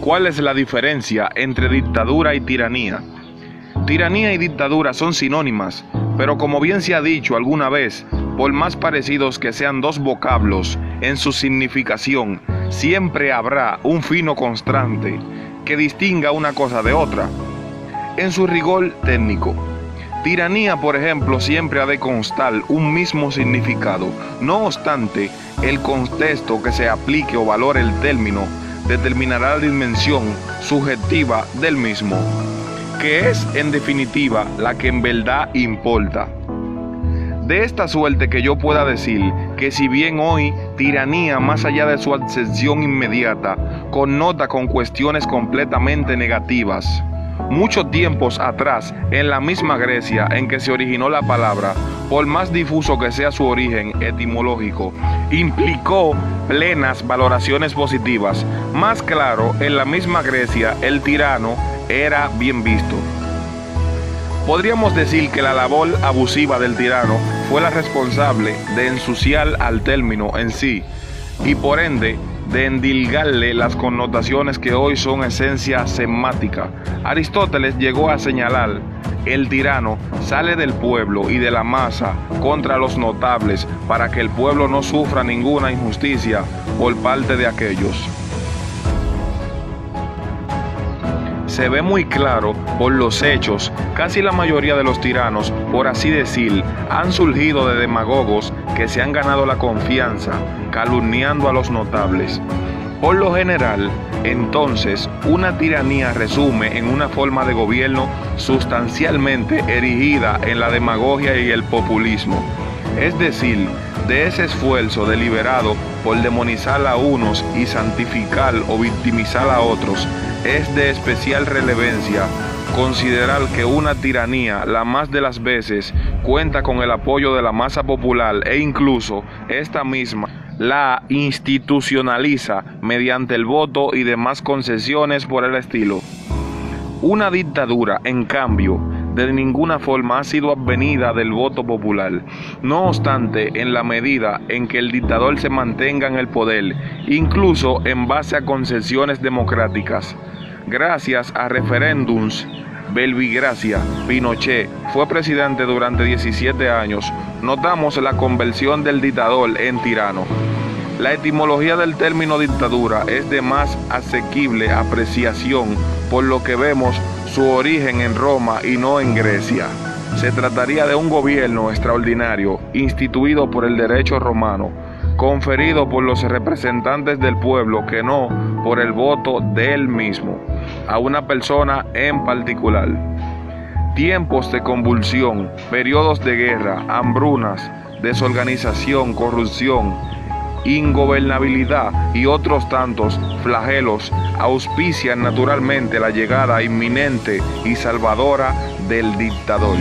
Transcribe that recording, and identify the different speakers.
Speaker 1: ¿Cuál es la diferencia entre dictadura y tiranía? Tiranía y dictadura son sinónimas, pero como bien se ha dicho alguna vez, por más parecidos que sean dos vocablos en su significación, siempre habrá un fino constante que distinga una cosa de otra. En su rigor técnico, tiranía, por ejemplo, siempre ha de constar un mismo significado. No obstante, el contexto que se aplique o valore el término determinará la dimensión subjetiva del mismo, que es, en definitiva, la que en verdad importa. De esta suerte que yo pueda decir que si bien hoy tiranía, más allá de su acepción inmediata, connota con cuestiones completamente negativas, muchos tiempos atrás, en la misma Grecia en que se originó la palabra, por más difuso que sea su origen etimológico, implicó plenas valoraciones positivas. Más claro, en la misma Grecia el tirano era bien visto. Podríamos decir que la labor abusiva del tirano fue la responsable de ensuciar al término en sí y por ende de endilgarle las connotaciones que hoy son esencia semática. Aristóteles llegó a señalar: el tirano sale del pueblo y de la masa contra los notables para que el pueblo no sufra ninguna injusticia por parte de aquellos. Se ve muy claro por los hechos, casi la mayoría de los tiranos, por así decir, han surgido de demagogos que se han ganado la confianza, calumniando a los notables. Por lo general, entonces, una tiranía resume en una forma de gobierno sustancialmente erigida en la demagogia y el populismo, es decir, de ese esfuerzo deliberado por demonizar a unos y santificar o victimizar a otros. Es de especial relevancia considerar que una tiranía, la más de las veces, cuenta con el apoyo de la masa popular e incluso esta misma la institucionaliza mediante el voto y demás concesiones por el estilo. Una dictadura, en cambio, de ninguna forma ha sido advenida del voto popular. No obstante, en la medida en que el dictador se mantenga en el poder, incluso en base a concesiones democráticas, gracias a referéndums, Belvigracia, Pinochet fue presidente durante 17 años, notamos la conversión del dictador en tirano. La etimología del término dictadura es de más asequible apreciación, por lo que vemos su origen en Roma y no en Grecia. Se trataría de un gobierno extraordinario instituido por el derecho romano, conferido por los representantes del pueblo que no por el voto del mismo, a una persona en particular. Tiempos de convulsión, periodos de guerra, hambrunas, desorganización, corrupción, ingobernabilidad y otros tantos flagelos auspician naturalmente la llegada inminente y salvadora del dictador.